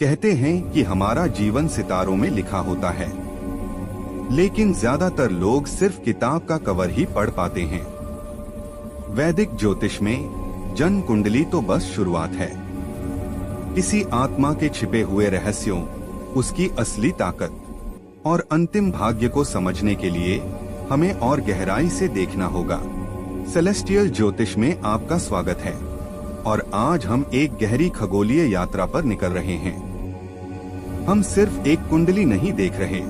कहते हैं कि हमारा जीवन सितारों में लिखा होता है, लेकिन ज्यादातर लोग सिर्फ किताब का कवर ही पढ़ पाते हैं। वैदिक ज्योतिष में जन्म कुंडली तो बस शुरुआत है। किसी आत्मा के छिपे हुए रहस्यों, उसकी असली ताकत और अंतिम भाग्य को समझने के लिए हमें और गहराई से देखना होगा। सेलेस्टियल ज्योतिष में आपका स्वागत है और आज हम एक गहरी खगोलीय यात्रा पर निकल रहे हैं। हम सिर्फ एक कुंडली नहीं देख रहे,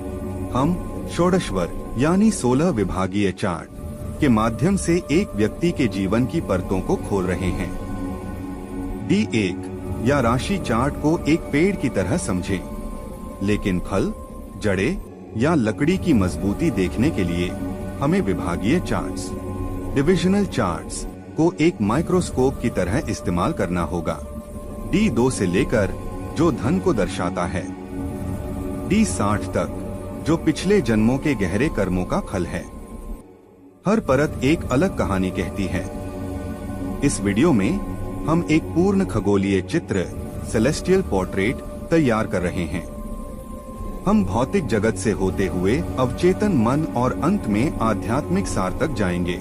हम षोडशवर यानी 16 विभागीय चार्ट के माध्यम से एक व्यक्ति के जीवन की परतों को खोल रहे हैं। D1 या राशि चार्ट को एक पेड़ की तरह समझें, लेकिन फल, जड़ें या लकड़ी की मजबूती देखने के लिए हमें विभागीय चार्ट्स, डिविजनल चार्ट्स को एक माइक्रोस्कोप की तरह इस्तेमाल करना होगा। D2 से लेकर जो धन को दर्शाता है, D60 तक जो पिछले जन्मों के गहरे कर्मों का फल है। हर परत एक अलग कहानी कहती है। इस वीडियो में हम एक पूर्ण खगोलीय चित्र, सेलेस्टियल पोर्ट्रेट तैयार कर रहे हैं। हम भौतिक जगत से होते हुए अवचेतन मन और अंत में आध्यात्मिक सार तक जाएंगे।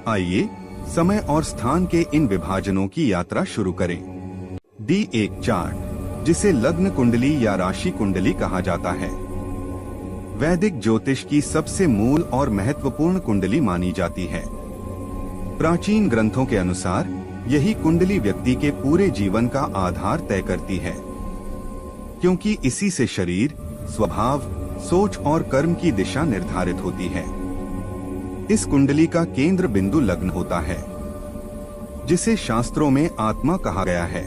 आइए समय और स्थान के इन विभाजनों की यात्रा शुरू करें। D1 चार्ट, जिसे लग्न कुंडली या राशि कुंडली कहा जाता है, वैदिक ज्योतिष की सबसे मूल और महत्वपूर्ण कुंडली मानी जाती है। प्राचीन ग्रंथों के अनुसार यही कुंडली व्यक्ति के पूरे जीवन का आधार तय करती है, क्योंकि इसी से शरीर, स्वभाव, सोच और कर्म की दिशा निर्धारित होती है। इस कुंडली का केंद्र बिंदु लग्न होता है, जिसे शास्त्रों में आत्मा कहा गया है।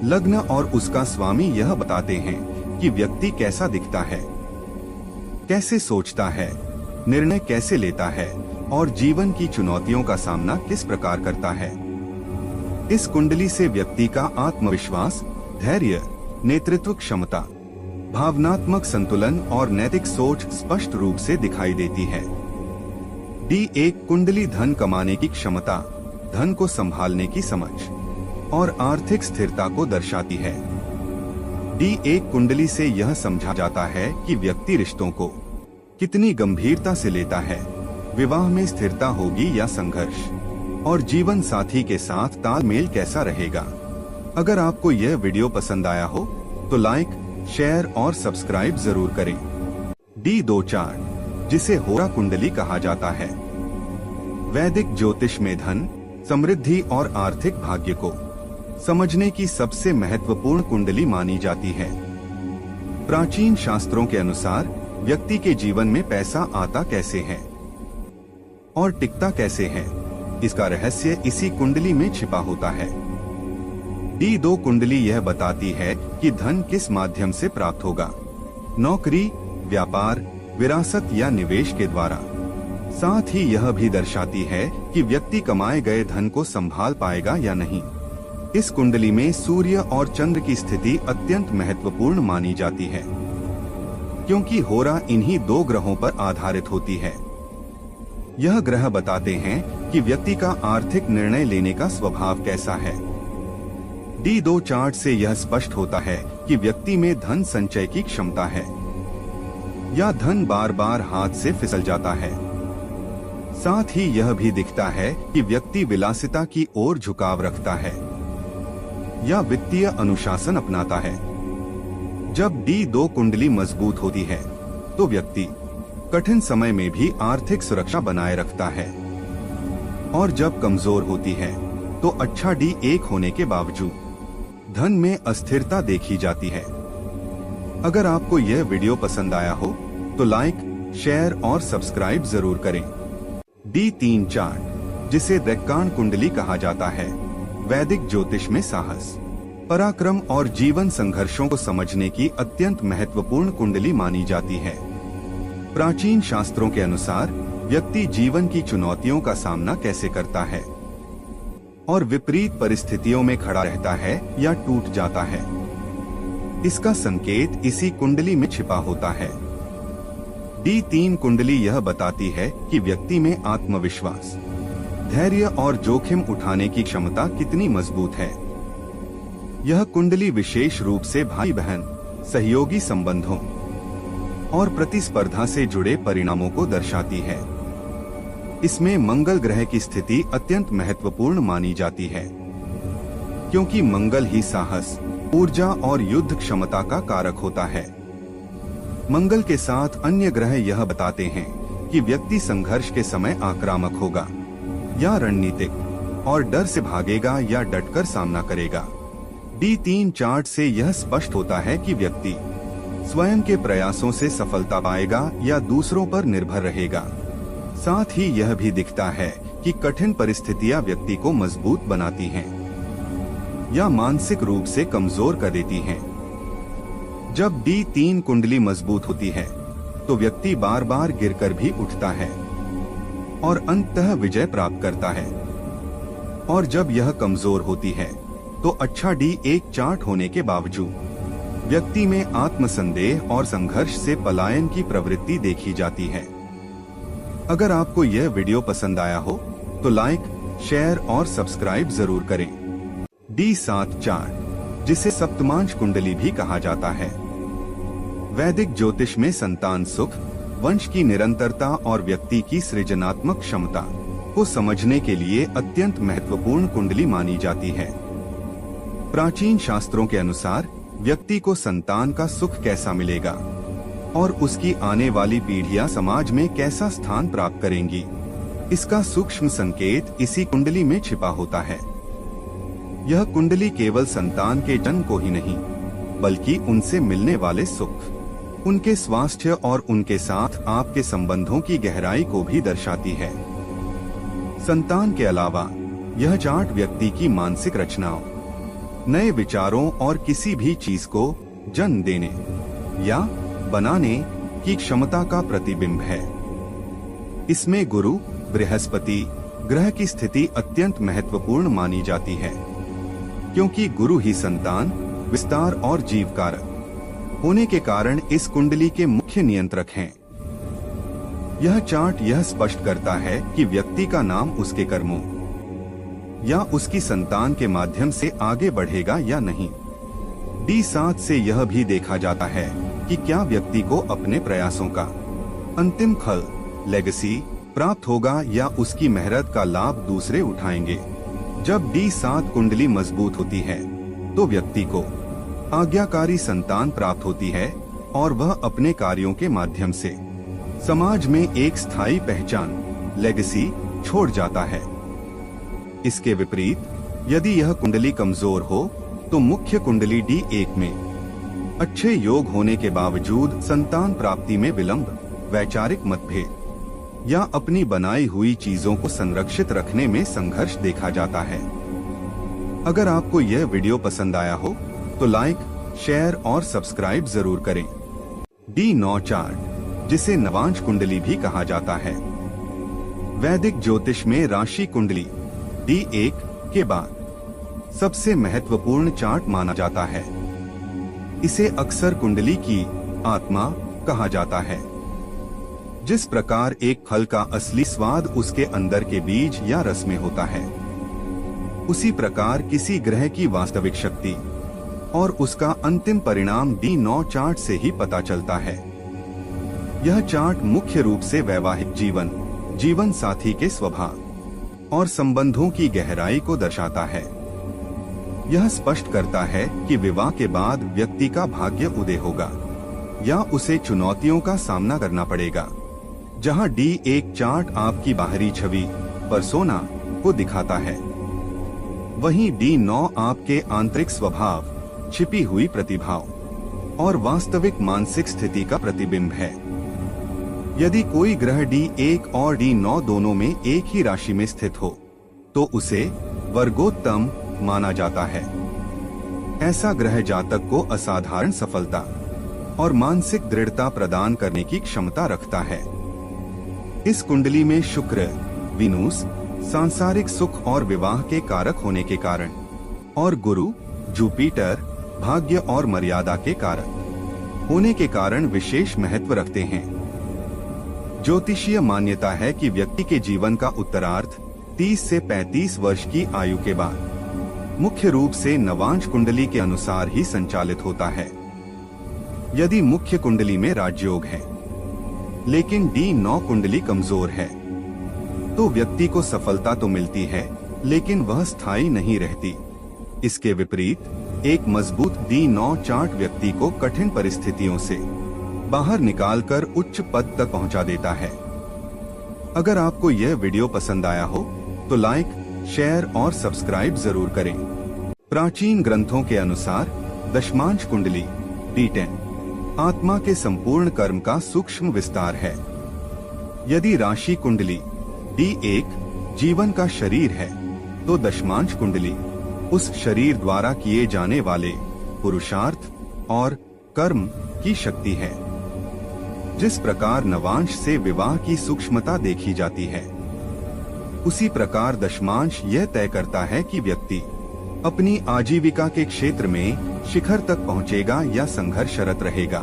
लग्न और उसका स्वामी यह बताते हैं कि व्यक्ति कैसा दिखता है, कैसे सोचता है, निर्णय कैसे लेता है और जीवन की चुनौतियों का सामना किस प्रकार करता है। इस कुंडली से व्यक्ति का आत्मविश्वास, धैर्य, नेतृत्व क्षमता, भावनात्मक संतुलन और नैतिक सोच स्पष्ट रूप से दिखाई देती है। D1 कुंडली धन कमाने की क्षमता, धन को संभालने की समझ और आर्थिक स्थिरता को दर्शाती है। D1 कुंडली से यह समझा जाता है कि व्यक्ति रिश्तों को कितनी गंभीरता से लेता है, विवाह में स्थिरता होगी या संघर्ष, और जीवन साथी के साथ तालमेल कैसा रहेगा। अगर आपको यह वीडियो पसंद आया हो तो लाइक, शेयर और सब्सक्राइब जरूर करें। D2 चार्ट, जिसे होरा कुंडली कहा जाता है, वैदिक ज्योतिष में धन, समृद्धि और आर्थिक भाग्य को समझने की सबसे महत्वपूर्ण कुंडली मानी जाती है। प्राचीन शास्त्रों के अनुसार व्यक्ति के जीवन में पैसा आता कैसे है और टिकता कैसे है, इसका रहस्य इसी कुंडली में छिपा होता है। D2 कुंडली यह बताती है कि धन किस माध्यम से प्राप्त होगा, नौकरी, व्यापार, विरासत या निवेश के द्वारा। साथ ही यह भी दर्शाती है कि व्यक्ति कमाए गए धन को संभाल पाएगा या नहीं। इस कुंडली में सूर्य और चंद्र की स्थिति अत्यंत महत्वपूर्ण मानी जाती है, क्योंकि होरा इन्हीं दो ग्रहों पर आधारित होती है। यह ग्रह बताते हैं कि व्यक्ति का आर्थिक निर्णय लेने का स्वभाव कैसा है। D2 चार्ट से यह स्पष्ट होता है कि व्यक्ति में धन संचय की क्षमता है या धन बार बार हाथ से फिसल जाता है। साथ ही यह भी दिखता है कि व्यक्ति विलासिता की ओर झुकाव रखता है या वित्तीय अनुशासन अपनाता है। जब D2 कुंडली मजबूत होती है तो व्यक्ति कठिन समय में भी आर्थिक सुरक्षा बनाए रखता है, और जब कमजोर होती है तो अच्छा D1 होने के बावजूद धन में अस्थिरता देखी जाती है। अगर आपको यह वीडियो पसंद आया हो तो लाइक, शेयर और सब्सक्राइब जरूर करें। D3 चार्ट, जिसे रेक्काण कुंडली कहा जाता है, वैदिक ज्योतिष में साहस, पराक्रम और जीवन संघर्षों को समझने की अत्यंत महत्वपूर्ण कुंडली मानी जाती है। प्राचीन शास्त्रों के अनुसार व्यक्ति जीवन की चुनौतियों का सामना कैसे करता है और विपरीत परिस्थितियों में खड़ा रहता है या टूट जाता है, इसका संकेत इसी कुंडली में छिपा होता है। D3 कुंडली यह बताती है कि व्यक्ति में आत्मविश्वास, धैर्य और जोखिम उठाने की क्षमता कितनी मजबूत है। यह कुंडली विशेष रूप से भाई बहन, सहयोगी संबंधों और प्रतिस्पर्धा से जुड़े परिणामों को दर्शाती है। इसमें मंगल ग्रह की स्थिति अत्यंत महत्वपूर्ण मानी जाती है, क्योंकि मंगल ही साहस, ऊर्जा और युद्ध क्षमता का कारक होता है। मंगल के साथ अन्य ग्रह यह बताते हैं कि व्यक्ति संघर्ष के समय आक्रामक होगा या रणनीतिक और डर से भागेगा या डटकर सामना करेगा। D3 चार्ट से यह स्पष्ट होता है कि व्यक्ति स्वयं के प्रयासों से सफलता पाएगा या दूसरों पर निर्भर रहेगा। साथ ही यह भी दिखता है कि कठिन परिस्थितियां व्यक्ति को मजबूत बनाती हैं या मानसिक रूप से कमजोर कर देती हैं। जब D3 कुंडली मजबूत होती है तो व्यक्ति बार बार गिरकर भी उठता है और अंततः विजय प्राप्त करता है, और जब यह कमजोर होती है तो अच्छा D1 चार्ट होने के बावजूद व्यक्ति में आत्मसंदेह और संघर्ष से पलायन की प्रवृत्ति देखी जाती है। अगर आपको यह वीडियो पसंद आया हो तो लाइक, शेयर और सब्सक्राइब जरूर करें। D7 चार्ट, जिसे सप्तमांश कुंडली भी कहा जाता है, वैदिक ज्योतिष में संतान सुख, वंश की निरंतरता और व्यक्ति की सृजनात्मक क्षमता को समझने के लिए अत्यंत महत्वपूर्ण कुंडली मानी जाती है। प्राचीन शास्त्रों के अनुसार व्यक्ति को संतान का सुख कैसा मिलेगा और उसकी आने वाली पीढ़ियां समाज में कैसा स्थान प्राप्त करेंगी, इसका सूक्ष्म संकेत इसी कुंडली में छिपा होता है। यह कुंडली केवल संतान के जन्म को ही नहीं, बल्कि उनसे मिलने वाले सुख, उनके स्वास्थ्य और उनके साथ आपके संबंधों की गहराई को भी दर्शाती है। संतान के अलावा यह चार्ट व्यक्ति की मानसिक रचनाओं, नए विचारों और किसी भी चीज को जन्म देने या बनाने की क्षमता का प्रतिबिंब है। इसमें गुरु, बृहस्पति ग्रह की स्थिति अत्यंत महत्वपूर्ण मानी जाती है, क्योंकि गुरु ही संतान, विस्तार और जीवकारक होने के कारण इस कुंडली के मुख्य नियंत्रक हैं। यह चार्ट यह स्पष्ट करता है कि व्यक्ति का नाम उसके कर्मों या उसकी संतान के माध्यम से आगे बढ़ेगा या नहीं। D7 से यह भी देखा जाता है कि क्या व्यक्ति को अपने प्रयासों का अंतिम फल, लेगेसी प्राप्त होगा या उसकी मेहनत का लाभ दूसरे उठाएंगे। जब D7 कुंडली मजबूत होती है तो व्यक्ति को आज्ञाकारी संतान प्राप्त होती है और वह अपने कार्यों के माध्यम से समाज में एक स्थायी पहचान, लेगेसी छोड़ जाता है। इसके विपरीत यदि यह कुंडली कमजोर हो तो मुख्य कुंडली D1 में अच्छे योग होने के बावजूद संतान प्राप्ति में विलंब, वैचारिक मतभेद या अपनी बनाई हुई चीजों को संरक्षित रखने में संघर्ष देखा जाता है। अगर आपको यह वीडियो पसंद आया हो तो लाइक, शेयर और सब्सक्राइब जरूर करें। D9 चार्ट, जिसे नवांश कुंडली भी कहा जाता है, वैदिक ज्योतिष में राशि कुंडली D1 के बाद सबसे महत्वपूर्ण चार्ट माना जाता है। इसे अक्सर कुंडली की आत्मा कहा जाता है। जिस प्रकार एक फल का असली स्वाद उसके अंदर के बीज या रस में होता है, उसी प्रकार किसी ग्रह की वास्तविक शक्ति और उसका अंतिम परिणाम D9 चार्ट से ही पता चलता है। यह चार्ट मुख्य रूप से वैवाहिक जीवन, जीवन साथी के स्वभाव और संबंधों की गहराई को दर्शाता है। यह स्पष्ट करता है कि विवाह के बाद व्यक्ति का भाग्य उदय होगा या उसे चुनौतियों का सामना करना पड़ेगा। जहां D1 चार्ट आपकी बाहरी छवि, पर्सोना को दिखाता है, वहीं D9 आपके आंतरिक स्वभाव, छिपी हुई प्रतिभाओं और वास्तविक मानसिक स्थिति का प्रतिबिंब है। यदि कोई ग्रह D1 और D9 दोनों में एक ही राशि में स्थित हो तो उसे वर्गोत्तम माना जाता है। ऐसा ग्रह जातक को असाधारण सफलता और मानसिक दृढ़ता प्रदान करने की क्षमता रखता है। इस कुंडली में शुक्र, विनुस सांसारिक सुख और विवाह के कारक होने के कारण और गुरु, जुपिटर भाग्य और मर्यादा के कारक होने के कारण विशेष महत्व रखते हैं। ज्योतिषीय मान्यता है कि व्यक्ति के जीवन का उत्तरार्ध 30 से 35 वर्ष की आयु के बाद मुख्य रूप से नवांश कुंडली के अनुसार ही संचालित होता है। यदि मुख्य कुंडली में राजयोग है लेकिन D9 कुंडली कमजोर है तो व्यक्ति को सफलता तो मिलती है लेकिन वह स्थायी नहीं रहती। इसके विपरीत एक मजबूत D9 चार्ट व्यक्ति को कठिन परिस्थितियों से बाहर निकालकर उच्च पद तक पहुंचा देता है। अगर आपको यह वीडियो पसंद आया हो तो लाइक, शेयर और सब्सक्राइब जरूर करें। प्राचीन ग्रंथों के अनुसार दशमांश कुंडली D10 आत्मा के संपूर्ण कर्म का सूक्ष्म विस्तार है। यदि राशि कुंडली D1 जीवन का शरीर है तो दशमांश कुंडली उस शरीर द्वारा किए जाने वाले पुरुषार्थ और कर्म की शक्ति है। जिस प्रकार नवांश से विवाह की सूक्ष्मता देखी जाती है उसी प्रकार दशमांश यह तय करता है कि व्यक्ति अपनी आजीविका के क्षेत्र में शिखर तक पहुंचेगा या संघर्षरत रहेगा।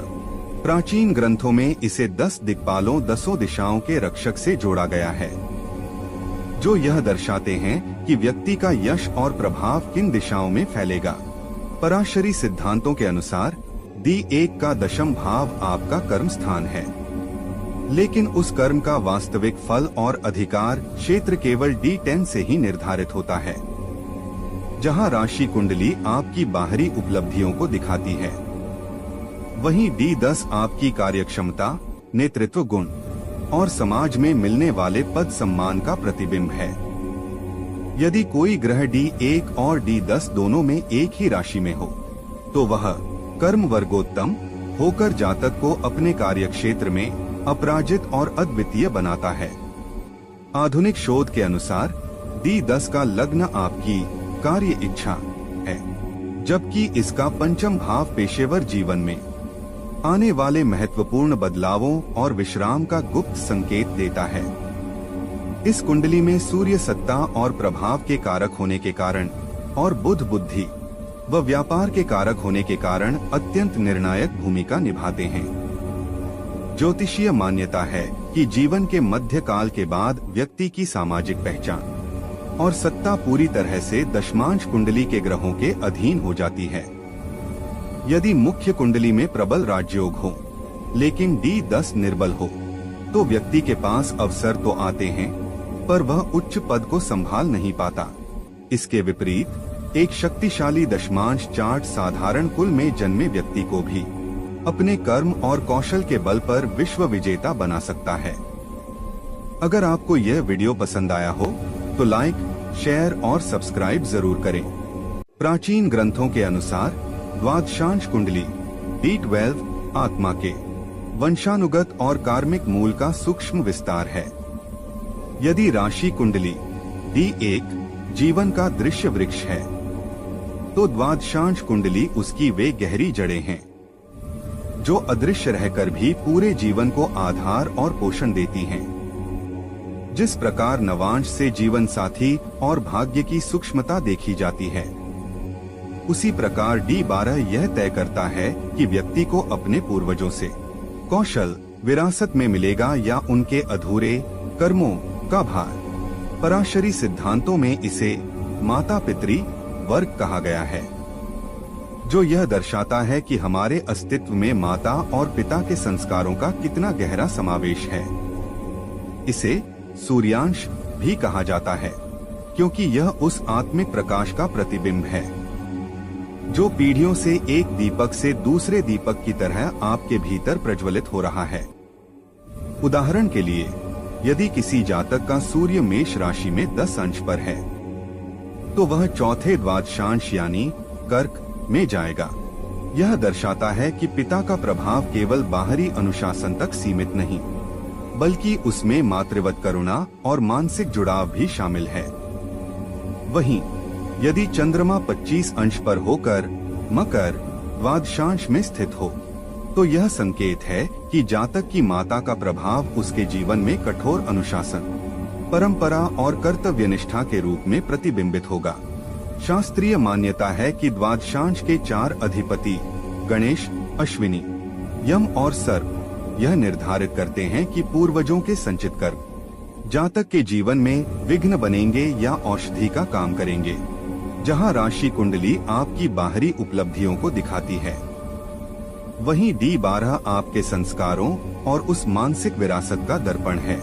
प्राचीन ग्रंथों में इसे 10 दिक्पालों 10 दिशाओं के रक्षक से जोड़ा गया है जो यह दर्शाते हैं कि व्यक्ति का यश और प्रभाव किन दिशाओं में फैलेगा। पराशरी सिद्धांतों के अनुसार D1 का दशम भाव आपका कर्म स्थान है, लेकिन उस कर्म का वास्तविक फल और अधिकार क्षेत्र केवल D10 से ही निर्धारित होता है। जहां राशि कुंडली आपकी बाहरी उपलब्धियों को दिखाती है वहीं D10 आपकी कार्यक्षमता, नेतृत्व गुण और समाज में मिलने वाले पद सम्मान का प्रतिबिंब है। यदि कोई ग्रह D1 और D10 दोनों में एक ही राशि में हो तो वह कर्म वर्गोत्तम होकर जातक को अपने कार्यक्षेत्र में अपराजित और अद्वितीय बनाता है। आधुनिक शोध के अनुसार D10 का लग्न आपकी कार्य इच्छा है, जबकि इसका पंचम भाव पेशेवर जीवन में आने वाले महत्वपूर्ण बदलावों और विश्राम का गुप्त संकेत देता है। इस कुंडली में सूर्य सत्ता और प्रभाव के कारक होने के कारण और बुध बुद्धि व व्यापार के कारक होने के कारण अत्यंत निर्णायक भूमिका निभाते हैं। ज्योतिषीय मान्यता है कि जीवन के मध्य काल के बाद व्यक्ति की सामाजिक पहचान और सत्ता पूरी तरह से दशमांश कुंडली के ग्रहों के अधीन हो जाती है। यदि मुख्य कुंडली में प्रबल राजयोग हो लेकिन D10 निर्बल हो तो व्यक्ति के पास अवसर तो आते हैं पर वह उच्च पद को संभाल नहीं पाता। इसके विपरीत एक शक्तिशाली दशमांश चार्ट साधारण कुल में जन्मे व्यक्ति को भी अपने कर्म और कौशल के बल पर विश्व विजेता बना सकता है। अगर आपको यह वीडियो पसंद आया हो तो लाइक, शेयर और सब्सक्राइब जरूर करें। प्राचीन ग्रंथों के अनुसार द्वादशांश कुंडली D12 आत्मा के वंशानुगत और कार्मिक मूल का सूक्ष्म विस्तार है। यदि राशि कुंडली D1 जीवन का दृश्य वृक्ष है तो द्वादशांश कुंडली उसकी वे गहरी जड़ें हैं जो अदृश्य रहकर भी पूरे जीवन को आधार और पोषण देती हैं। जिस प्रकार नवांश से जीवन साथी और भाग्य की सूक्ष्मता देखी जाती है उसी प्रकार D12 यह तय करता है कि व्यक्ति को अपने पूर्वजों से कौशल विरासत में मिलेगा या उनके अधूरे कर्मों का भार। पराशरी सिद्धांतों में इसे माता पितृ वर्ग कहा गया है जो यह दर्शाता है कि हमारे अस्तित्व में माता और पिता के संस्कारों का कितना गहरा समावेश है। इसे सूर्यांश भी कहा जाता है क्योंकि यह उस आत्मिक प्रकाश का प्रतिबिंब है जो पीढ़ियों से एक दीपक से दूसरे दीपक की तरह आपके भीतर प्रज्वलित हो रहा है। उदाहरण के लिए यदि किसी जातक का सूर्य मेष राशि में 10 अंश पर है तो वह चौथे द्वादशांश यानी कर्क में जाएगा। यह दर्शाता है कि पिता का प्रभाव केवल बाहरी अनुशासन तक सीमित नहीं बल्कि उसमें मातृवत करुणा और मानसिक जुड़ाव भी शामिल है। वहीं यदि चंद्रमा 25 अंश पर होकर मकर द्वादशांश में स्थित हो तो यह संकेत है कि जातक की माता का प्रभाव उसके जीवन में कठोर अनुशासन, परंपरा और कर्तव्य निष्ठा के रूप में प्रतिबिंबित होगा। शास्त्रीय मान्यता है कि द्वादशांश के 4 अधिपति गणेश, अश्विनी, यम और सर्प यह निर्धारित करते हैं कि पूर्वजों के संचित कर्म जातक के जीवन में विघ्न बनेंगे या औषधि का काम करेंगे। जहां राशि कुंडली आपकी बाहरी उपलब्धियों को दिखाती है, वहीं D12 आपके संस्कारों और उस मानसिक विरासत का दर्पण है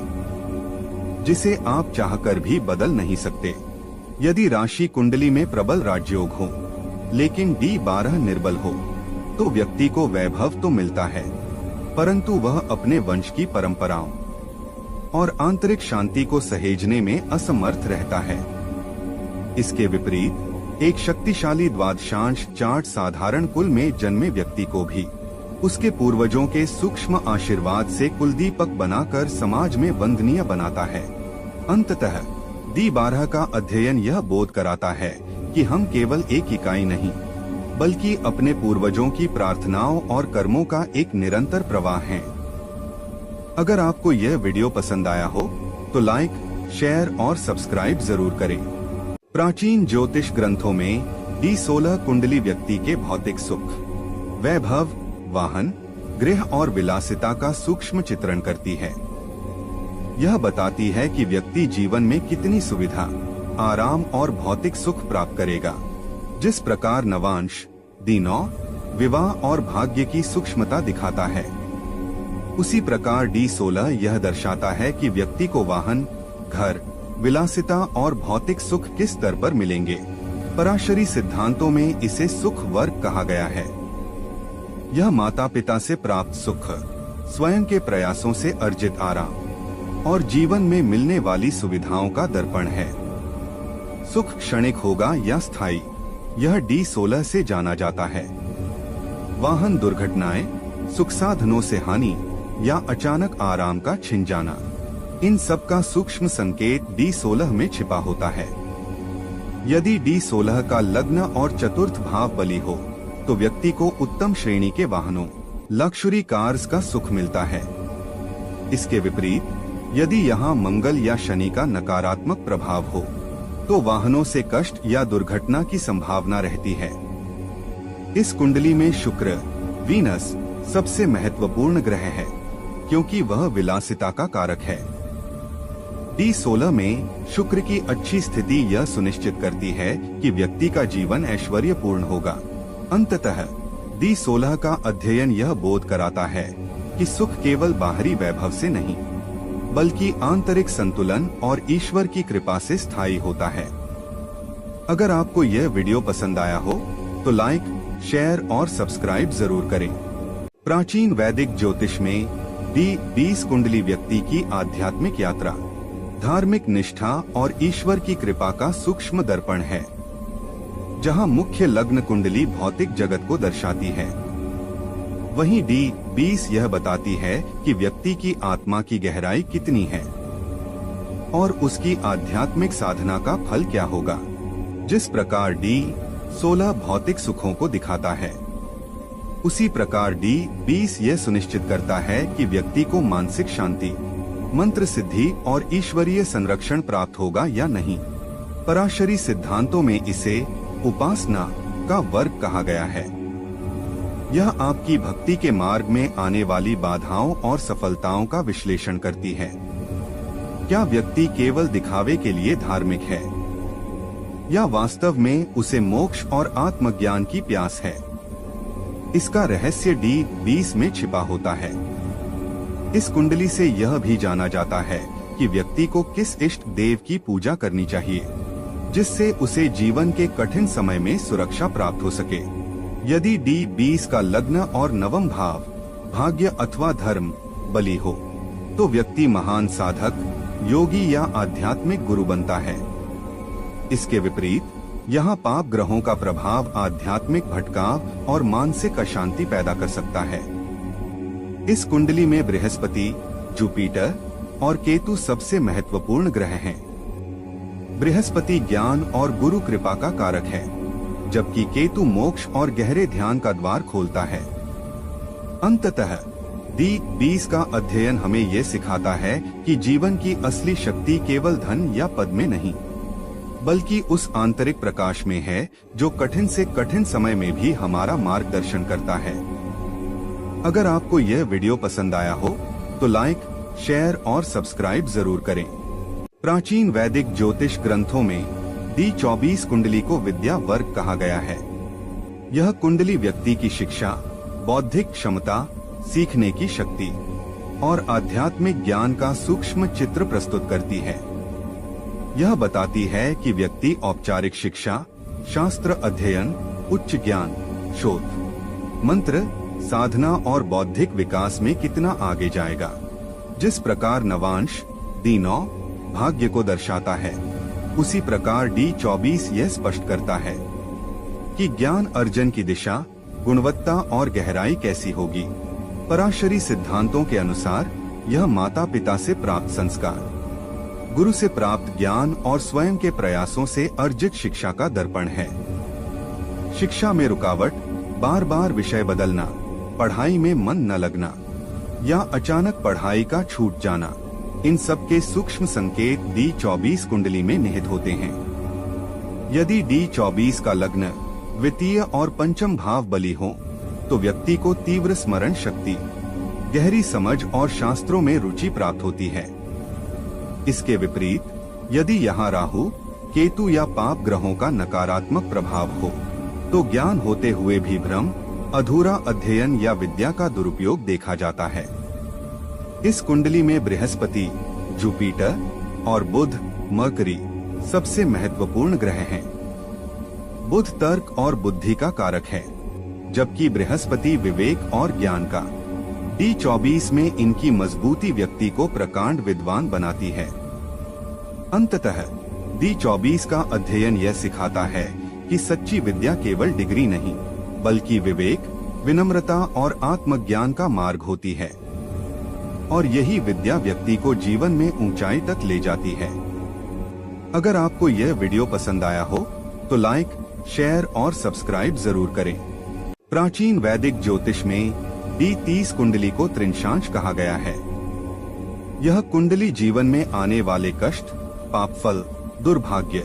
जिसे आप चाहकर भी बदल नहीं सकते। यदि राशि कुंडली में प्रबल राजयोग हो लेकिन D12 निर्बल हो तो व्यक्ति को वैभव तो मिलता है, परंतु वह अपने वंश की परंपराओं और आंतरिक शांति को सहेजने में असमर्थ रहता है। इसके विपरीत एक शक्तिशाली द्वादशांश चार्ट साधारण कुल में जन्मे व्यक्ति को भी उसके पूर्वजों के सूक्ष्म आशीर्वाद से कुलदीपक बनाकर समाज में वंदनीय बनाता है। अंततः D12 का अध्ययन यह बोध कराता है कि हम केवल एक इकाई नहीं बल्कि अपने पूर्वजों की प्रार्थनाओं और कर्मों का एक निरंतर प्रवाह हैं। अगर आपको यह वीडियो पसंद आया हो तो लाइक, शेयर और सब्सक्राइब जरूर करें। प्राचीन ज्योतिष ग्रंथों में D16 कुंडली व्यक्ति के भौतिक सुख, वैभव, वाहन, गृह और विलासिता का सूक्ष्म चित्रण करती है। यह बताती है कि व्यक्ति जीवन में कितनी सुविधा, आराम और भौतिक सुख प्राप्त करेगा। जिस प्रकार नवांश, D9, विवाह और भाग्य की सूक्ष्मता दिखाता है, उसी प्रकार D16 यह दर्शाता है कि व्यक्ति को वाहन, घर, विलासिता और भौतिक सुख किस स्तर पर मिलेंगे। पराशरी सिद्धांतों में इसे सुख वर्ग कहा गया है। यह माता पिता से प्राप्त सुख, स्वयं के प्रयासों से अर्जित आराम और जीवन में मिलने वाली सुविधाओं का दर्पण है। सुख क्षणिक होगा या स्थायी, यह D16 से जाना जाता है। वाहन दुर्घटनाएं, सुख साधनों से हानि या अचानक आराम का छिन जाना, इन सब का सूक्ष्म संकेत D16 में छिपा होता है। यदि D16 का लग्न और चतुर्थ भाव बली हो तो व्यक्ति को उत्तम श्रेणी के वाहनों, लक्ष्युरी कार्स का सुख मिलता है। इसके विपरीत यदि यहाँ मंगल या शनि का नकारात्मक प्रभाव हो तो वाहनों से कष्ट या दुर्घटना की संभावना रहती है। इस कुंडली में शुक्र, वीनस सबसे महत्वपूर्ण ग्रह है क्योंकि वह विलासिता का कारक है। D16 में शुक्र की अच्छी स्थिति यह सुनिश्चित करती है कि व्यक्ति का जीवन ऐश्वर्यपूर्ण होगा। अंततः D16 का अध्ययन यह बोध कराता है कि सुख केवल बाहरी वैभव से नहीं बल्कि आंतरिक संतुलन और ईश्वर की कृपा से स्थायी होता है। अगर आपको यह वीडियो पसंद आया हो तो लाइक, शेयर और सब्सक्राइब जरूर करें। प्राचीन वैदिक ज्योतिष में D20 कुंडली व्यक्ति की आध्यात्मिक यात्रा, धार्मिक निष्ठा और ईश्वर की कृपा का सूक्ष्म दर्पण है, जहां मुख्य लग्न कुंडली भौतिक जगत को दर्शाती है, वहीं D20 यह बताती है कि व्यक्ति की आत्मा की गहराई कितनी है और उसकी आध्यात्मिक साधना का फल क्या होगा। जिस प्रकार D16 भौतिक सुखों को दिखाता है, उसी प्रकार D20 यह सुनिश्चित करता है कि व्यक्ति को मानसिक शांति, मंत्र सिद्धि और ईश्वरीय संरक्षण प्राप्त होगा या नहीं। पराशरी सिद्धांतों में इसे उपासना का वर्ग कहा गया है। यह आपकी भक्ति के मार्ग में आने वाली बाधाओं और सफलताओं का विश्लेषण करती है। क्या व्यक्ति केवल दिखावे के लिए धार्मिक है या वास्तव में उसे मोक्ष और आत्मज्ञान की प्यास है? इसका रहस्य D20 में छिपा होता है। इस कुंडली से यह भी जाना जाता है कि व्यक्ति को किस इष्ट देव की पूजा करनी चाहिए, जिससे उसे जीवन के कठिन समय में सुरक्षा प्राप्त हो सके। यदि D20 का लग्न और नवम भाव, भाग्य अथवा धर्म बली हो तो व्यक्ति महान साधक, योगी या आध्यात्मिक गुरु बनता है। इसके विपरीत यहाँ पाप ग्रहों का प्रभाव आध्यात्मिक भटकाव और मानसिक अशांति पैदा कर सकता है। इस कुंडली में बृहस्पति, जुपिटर और केतु सबसे महत्वपूर्ण ग्रह हैं। बृहस्पति ज्ञान और गुरु कृपा का कारक है, जबकि केतु मोक्ष और गहरे ध्यान का द्वार खोलता है। अंततः D20 का अध्ययन हमें ये सिखाता है कि जीवन की असली शक्ति केवल धन या पद में नहीं, बल्कि उस आंतरिक प्रकाश में है जो कठिन से कठिन समय में भी हमारा मार्गदर्शन करता है। अगर आपको यह वीडियो पसंद आया हो तो लाइक, शेयर और सब्सक्राइब जरूर करें। प्राचीन वैदिक ज्योतिष ग्रंथों में D24 कुंडली को विद्या वर्ग कहा गया है। यह कुंडली व्यक्ति की शिक्षा, बौद्धिक क्षमता, सीखने की शक्ति और आध्यात्मिक ज्ञान का सूक्ष्म चित्र प्रस्तुत करती है। यह बताती है कि व्यक्ति औपचारिक शिक्षा, शास्त्र अध्ययन, उच्च ज्ञान, शोध, मंत्र, साधना और बौद्धिक विकास में कितना आगे जाएगा। जिस प्रकार नवांश D9 भाग्य को दर्शाता है, उसी प्रकार D24 यह स्पष्ट करता है कि ज्ञान अर्जन की दिशा, गुणवत्ता और गहराई कैसी होगी। पराशरी सिद्धांतों के अनुसार यह माता पिता से प्राप्त संस्कार, गुरु से प्राप्त ज्ञान और स्वयं के प्रयासों से अर्जित शिक्षा का दर्पण है। शिक्षा में रुकावट, बार बार विषय बदलना, पढ़ाई में मन न लगना या अचानक पढ़ाई का छूट जाना, इन सब के सूक्ष्म संकेत D24 कुंडली में निहित होते हैं। यदि D24 का लग्न द्वितीय और पंचम भाव बली हो, तो व्यक्ति को तीव्र स्मरण शक्ति, गहरी समझ और शास्त्रों में रुचि प्राप्त होती है। इसके विपरीत यदि यहाँ राहु, केतु या पाप ग्रहों का नकारात्मक प्रभाव हो, तो ज्ञान होते हुए भी भ्रम, अधूरा अध्ययन या विद्या का दुरुपयोग देखा जाता है। इस कुंडली में बृहस्पति, जुपिटर और बुध, मरकरी सबसे महत्वपूर्ण ग्रह हैं। बुध तर्क और बुद्धि का कारक है, जबकि बृहस्पति विवेक और ज्ञान का। D24 में इनकी मजबूती व्यक्ति को प्रकांड विद्वान बनाती है। अंततः D24 का अध्ययन यह सिखाता है कि सच्ची विद्या केवल डिग्री नहीं, बल्कि विवेक, विनम्रता और आत्मज्ञान का मार्ग होती है। और यही विद्या व्यक्ति को जीवन में ऊंचाई तक ले जाती है। अगर आपको यह वीडियो पसंद आया हो तो लाइक, शेयर और सब्सक्राइब जरूर करें। प्राचीन वैदिक ज्योतिष में D30 कुंडली को त्रिंशांश कहा गया है। यह कुंडली जीवन में आने वाले कष्ट, पापफल, दुर्भाग्य,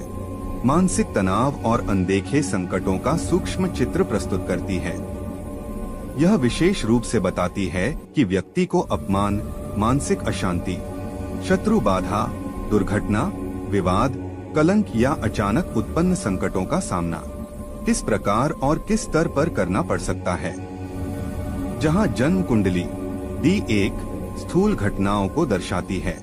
मानसिक तनाव और अनदेखे संकटों का सूक्ष्म चित्र प्रस्तुत करती है। यह विशेष रूप से बताती है कि व्यक्ति को अपमान, मानसिक अशांति, शत्रु बाधा, दुर्घटना, विवाद, कलंक या अचानक उत्पन्न संकटों का सामना किस प्रकार और किस स्तर पर करना पड़ सकता है। जहां जन्म कुंडली D1 स्थूल घटनाओं को दर्शाती है,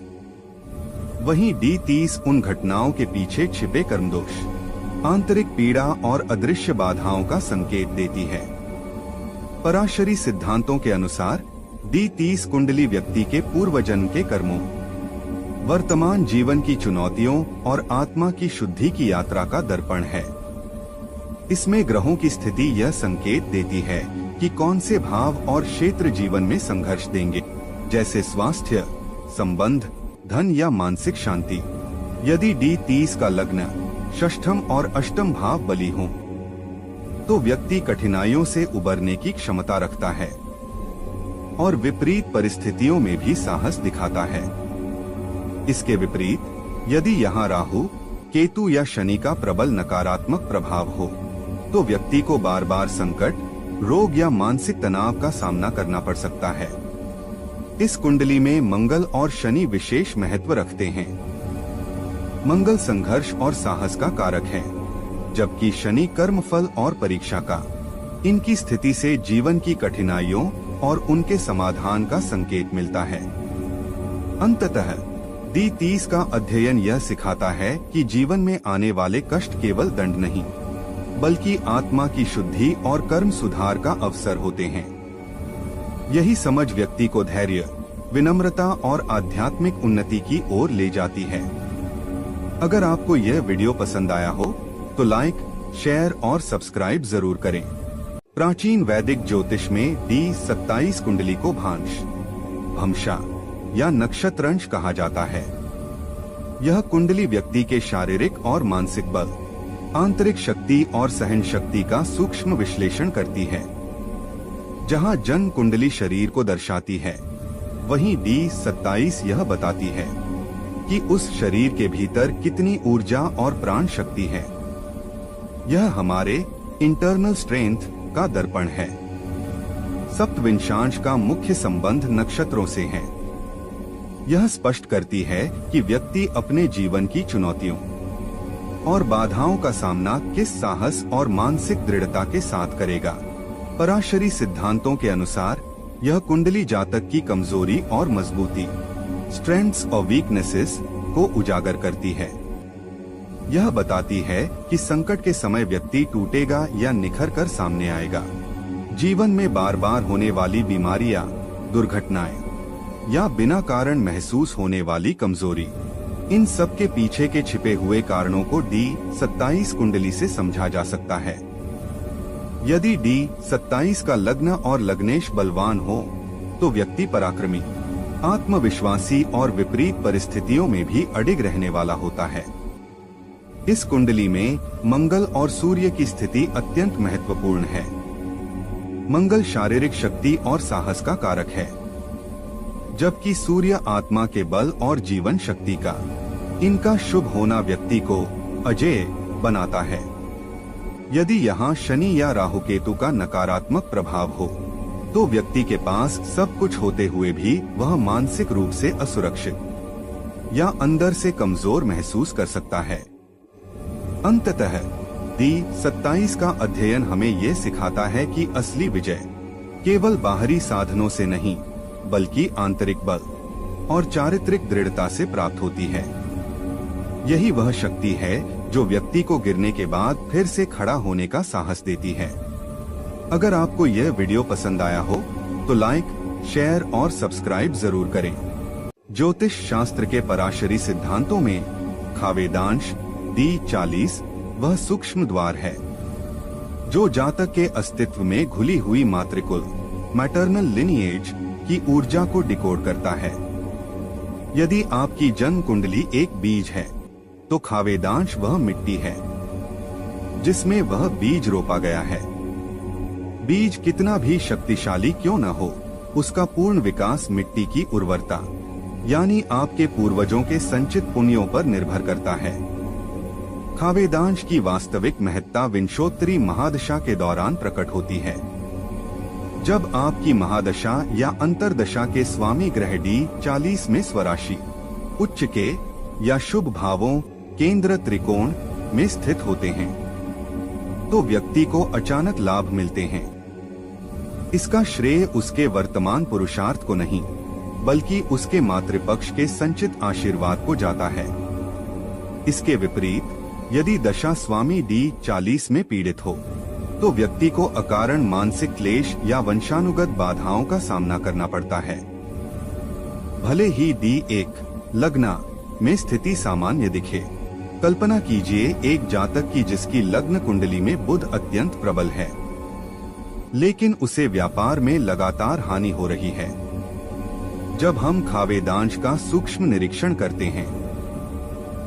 वहीं D30 उन घटनाओं के पीछे छिपे कर्मदोष, आंतरिक पीड़ा और अदृश्य बाधाओं का संकेत देती है। पराशरी सिद्धांतों के अनुसार D30 कुंडली व्यक्ति के पूर्व जन्म के कर्मों, वर्तमान जीवन की चुनौतियों और आत्मा की शुद्धि की यात्रा का दर्पण है। इसमें ग्रहों की स्थिति यह संकेत देती है कि कौन से भाव और क्षेत्र जीवन में संघर्ष देंगे, जैसे स्वास्थ्य, संबंध, धन या मानसिक शांति। यदि D30 का लग्न षष्ठम और अष्टम भाव बली हो, तो व्यक्ति कठिनाइयों से उबरने की क्षमता रखता है और विपरीत परिस्थितियों में भी साहस दिखाता है। इसके विपरीत यदि यहाँ राहु, केतु या शनि का प्रबल नकारात्मक प्रभाव हो, तो व्यक्ति को बार बार संकट, रोग या मानसिक तनाव का सामना करना पड़ सकता है। इस कुंडली में मंगल और शनि विशेष महत्व रखते हैं। मंगल संघर्ष और साहस का कारक है, जबकि शनि कर्मफल और परीक्षा का। इनकी स्थिति से जीवन की कठिनाइयों और उनके समाधान का संकेत मिलता है। अंततः D30 का अध्ययन यह सिखाता है कि जीवन में आने वाले कष्ट केवल दंड नहीं, बल्कि आत्मा की शुद्धि और कर्म सुधार का अवसर होते हैं। यही समझ व्यक्ति को धैर्य, विनम्रता और आध्यात्मिक उन्नति की ओर ले जाती है। अगर आपको यह वीडियो पसंद आया हो तो लाइक, शेयर और सब्सक्राइब जरूर करें। प्राचीन वैदिक ज्योतिष में D27 कुंडली को भांश, भमशा या नक्षत्रंश कहा जाता है। यह कुंडली व्यक्ति के शारीरिक और मानसिक बल, आंतरिक शक्ति और सहन शक्ति का सूक्ष्म विश्लेषण करती है। जहां जन्म कुंडली शरीर को दर्शाती है, वहीं D27 यह बताती है कि उस शरीर के भीतर कितनी ऊर्जा और प्राण शक्ति है। यह हमारे इंटरनल स्ट्रेंथ का दर्पण है। सप्तविंशांश का मुख्य संबंध नक्षत्रों से है। यह स्पष्ट करती है कि व्यक्ति अपने जीवन की चुनौतियों और बाधाओं का सामना किस साहस और मानसिक दृढ़ता के साथ करेगा। पराशरी सिद्धांतों के अनुसार यह कुंडली जातक की कमजोरी और मजबूती, स्ट्रेंथ्स और वीकनेसेस को उजागर करती है। यह बताती है कि संकट के समय व्यक्ति टूटेगा या निखर कर सामने आएगा। जीवन में बार बार होने वाली बीमारियां, दुर्घटनाएं या बिना कारण महसूस होने वाली कमजोरी, इन सब के पीछे के छिपे हुए कारणों को D27 कुंडली से समझा जा सकता है। यदि D27 का लग्न और लग्नेश बलवान हो तो व्यक्ति पराक्रमी, आत्मविश्वासी और विपरीत परिस्थितियों में भी अडिग रहने वाला होता है। इस कुंडली में मंगल और सूर्य की स्थिति अत्यंत महत्वपूर्ण है। मंगल शारीरिक शक्ति और साहस का कारक है, जबकि सूर्य आत्मा के बल और जीवन शक्ति का। इनका शुभ होना व्यक्ति को अजेय बनाता है। यदि यहाँ शनि या राहु केतु का नकारात्मक प्रभाव हो तो व्यक्ति के पास सब कुछ होते हुए भी वह मानसिक रूप से असुरक्षित या अंदर से कमजोर महसूस कर सकता है। अंततः D27 का अध्ययन हमें ये सिखाता है कि असली विजय केवल बाहरी साधनों से नहीं, बल्कि आंतरिक बल और चारित्रिक दृढ़ता से प्राप्त होती है। यही वह शक्ति है जो व्यक्ति को गिरने के बाद फिर से खड़ा होने का साहस देती है। अगर आपको यह वीडियो पसंद आया हो तो लाइक, शेयर और सब्सक्राइब जरूर करें। ज्योतिष शास्त्र के पराशरी सिद्धांतों में खावेदांश D40 वह सूक्ष्म द्वार है जो जातक के अस्तित्व में घुली हुई मातृकुल, मैटरनल लिनिएज की ऊर्जा को डिकोड करता है। यदि आपकी जन्म कुंडली एक बीज है तो खावेदांश वह मिट्टी है जिसमें वह बीज रोपा गया है। बीज कितना भी शक्तिशाली क्यों न हो, उसका पूर्ण विकास मिट्टी की उर्वरता यानी आपके पूर्वजों के संचित पुण्यों पर निर्भर करता है। खावेदांश की वास्तविक महत्ता विंशोत्तरी महादशा के दौरान प्रकट होती है, जब आपकी महादशा या अंतरदशा के स्वामी ग्रह D40 में स्वराशि, उच्च के या शुभ भावों, केंद्र त्रिकोण में स्थित होते हैं तो व्यक्ति को अचानक लाभ मिलते हैं। इसका श्रेय उसके वर्तमान पुरुषार्थ को नहीं, बल्कि उसके मातृपक्ष के संचित आशीर्वाद को जाता है। इसके विपरीत यदि दशा स्वामी D40 में पीड़ित हो तो व्यक्ति को अकारण मानसिक क्लेश या वंशानुगत बाधाओं का सामना करना पड़ता है। भले ही D1 लग्न में स्थिति सामान्य दिखे। कल्पना कीजिए एक जातक की जिसकी लग्न कुंडली में बुध अत्यंत प्रबल है, लेकिन उसे व्यापार में लगातार हानि हो रही है। जब हम खावेदांश का सूक्ष्म निरीक्षण करते हैं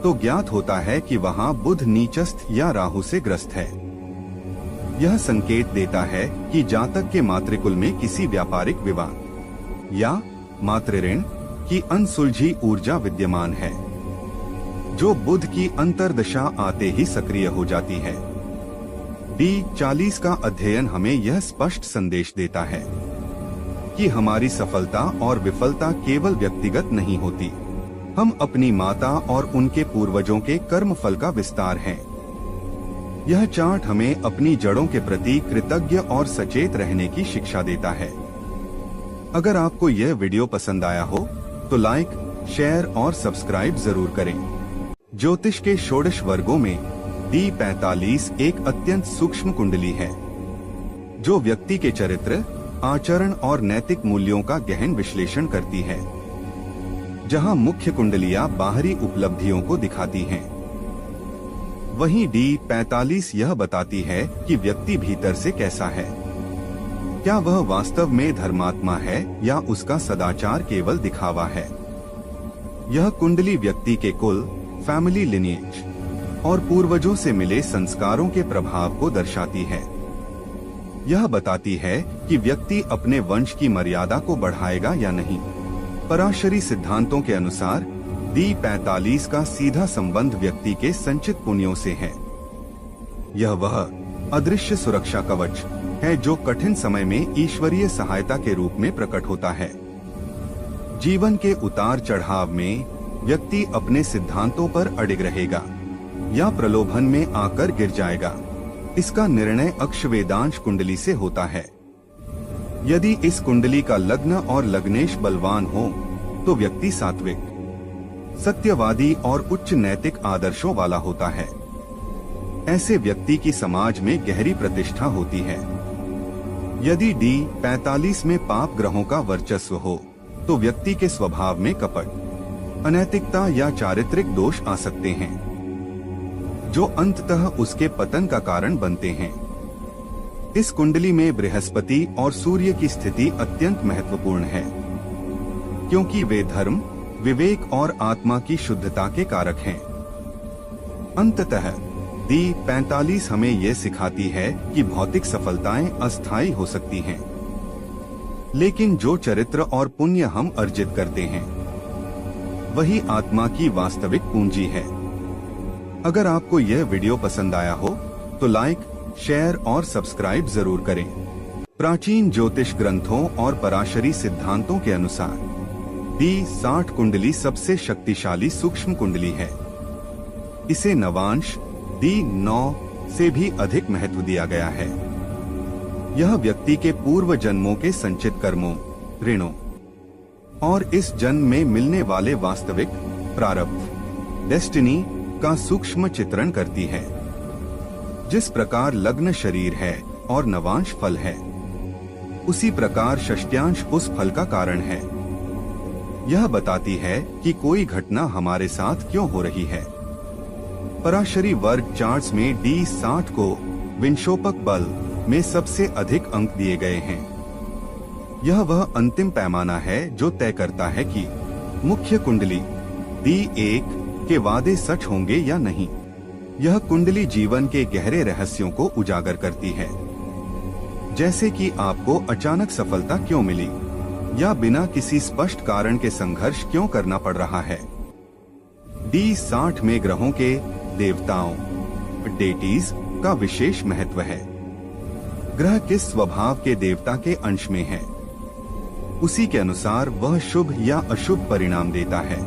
तो ज्ञात होता है कि वहां बुध नीचस्थ या राहु से ग्रस्त है। यह संकेत देता है कि जातक के मातृकुल में किसी व्यापारिक विवाद या मातृऋण की अनसुलझी ऊर्जा विद्यमान है, जो बुध की अंतरदशा आते ही सक्रिय हो जाती है। D40 का अध्ययन हमें यह स्पष्ट संदेश देता है कि हमारी सफलता और विफलता केवल व्यक्तिगत नहीं होती, हम अपनी माता और उनके पूर्वजों के कर्म फल का विस्तार हैं। यह चार्ट हमें अपनी जड़ों के प्रति कृतज्ञ और सचेत रहने की शिक्षा देता है। अगर आपको यह वीडियो पसंद आया हो तो लाइक, शेयर और सब्सक्राइब जरूर करें। ज्योतिष के षोडश वर्गों में D45 एक अत्यंत सूक्ष्म कुंडली है जो व्यक्ति के चरित्र, आचरण और नैतिक मूल्यों का गहन विश्लेषण करती है। जहां मुख्य कुंडलियां बाहरी उपलब्धियों को दिखाती हैं, वहीं D45 यह बताती है कि व्यक्ति भीतर से कैसा है। क्या वह वास्तव में धर्मात्मा है या उसका सदाचार केवल दिखावा है। यह कुंडली व्यक्ति के कुल, फैमिली लिनिएज और पूर्वजों से मिले संस्कारों के प्रभाव को दर्शाती है। यह बताती है कि व्यक्ति अपने वंश की मर्यादा को बढ़ाएगा या नहीं। पराशरी सिद्धांतों के अनुसार D45 का सीधा संबंध व्यक्ति के संचित पुण्यों से है। यह वह अदृश्य सुरक्षा कवच है जो कठिन समय में ईश्वरीय सहायता के रूप में प्रकट होता है। जीवन के उतार चढ़ाव में व्यक्ति अपने सिद्धांतों पर अडिग रहेगा, या प्रलोभन में आकर गिर जाएगा। इसका निर्णय अक्षवेदांश कुंडली से होता है। यदि इस कुंडली का लग्न और लग्नेश बलवान हो तो व्यक्ति सात्विक, सत्यवादी और उच्च नैतिक आदर्शों वाला होता है। ऐसे व्यक्ति की समाज में गहरी प्रतिष्ठा होती है। यदि D45 में पाप ग्रहों का वर्चस्व हो तो व्यक्ति के स्वभाव में कपट, अनैतिकता या चारित्रिक दोष आ सकते हैं, जो अंततः उसके पतन का कारण बनते हैं। इस कुंडली में बृहस्पति और सूर्य की स्थिति अत्यंत महत्वपूर्ण है, क्योंकि वे धर्म, विवेक और आत्मा की शुद्धता के कारक हैं। अंततः D45 हमें यह सिखाती है कि भौतिक सफलताएं अस्थायी हो सकती हैं, लेकिन जो चरित्र और पुण्य हम अर्जित करते हैं वही आत्मा की वास्तविक पूंजी है। अगर आपको यह वीडियो पसंद आया हो तो लाइक, शेयर और सब्सक्राइब जरूर करें। प्राचीन ज्योतिष ग्रंथों और पराशरी सिद्धांतों के अनुसार D60 कुंडली सबसे शक्तिशाली सूक्ष्म कुंडली है। इसे नवांश D9 से भी अधिक महत्व दिया गया है। यह व्यक्ति के पूर्व जन्मों के संचित कर्मों, ऋणों और इस जन्म में मिलने वाले वास्तविक प्रारब्ध, डेस्टिनी का सूक्ष्म चित्रण करती है। जिस प्रकार लग्न शरीर है और नवांश फल है, उसी प्रकार षष्ट्यांश उस फल का कारण है। यह बताती है कि कोई घटना हमारे साथ क्यों हो रही है। पराशरी वर्ग चार्ट्स में D60 को विंशोपक बल में सबसे अधिक अंक दिए गए हैं। यह वह अंतिम पैमाना है जो तय करता है कि मुख्य कुंडली D1 के वादे सच होंगे या नहीं। यह कुंडली जीवन के गहरे रहस्यों को उजागर करती है, जैसे कि आपको अचानक सफलता क्यों मिली या बिना किसी स्पष्ट कारण के संघर्ष क्यों करना पड़ रहा है। D60 में ग्रहों के देवताओं, डेटीज का विशेष महत्व है। ग्रह किस स्वभाव के देवता के अंश में है, उसी के अनुसार वह शुभ या अशुभ परिणाम देता है।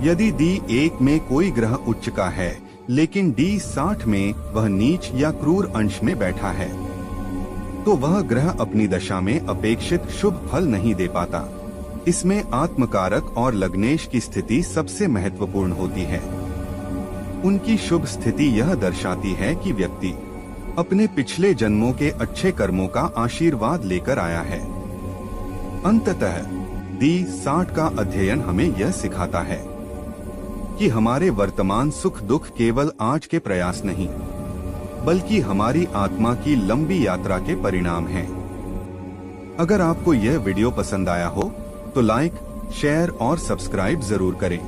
यदि D1 में कोई ग्रह उच्च का है लेकिन D60 में वह नीच या क्रूर अंश में बैठा है, तो वह ग्रह अपनी दशा में अपेक्षित शुभ फल नहीं दे पाता। इसमें आत्मकारक और लग्नेश की स्थिति सबसे महत्वपूर्ण होती है। उनकी शुभ स्थिति यह दर्शाती है कि व्यक्ति अपने पिछले जन्मों के अच्छे कर्मों का आशीर्वाद लेकर आया है। अंततः D60 का अध्ययन हमें यह सिखाता है कि हमारे वर्तमान सुख दुख केवल आज के प्रयास नहीं, बल्कि हमारी आत्मा की लंबी यात्रा के परिणाम हैं। अगर आपको यह वीडियो पसंद आया हो तो लाइक, शेयर और सब्सक्राइब जरूर करें।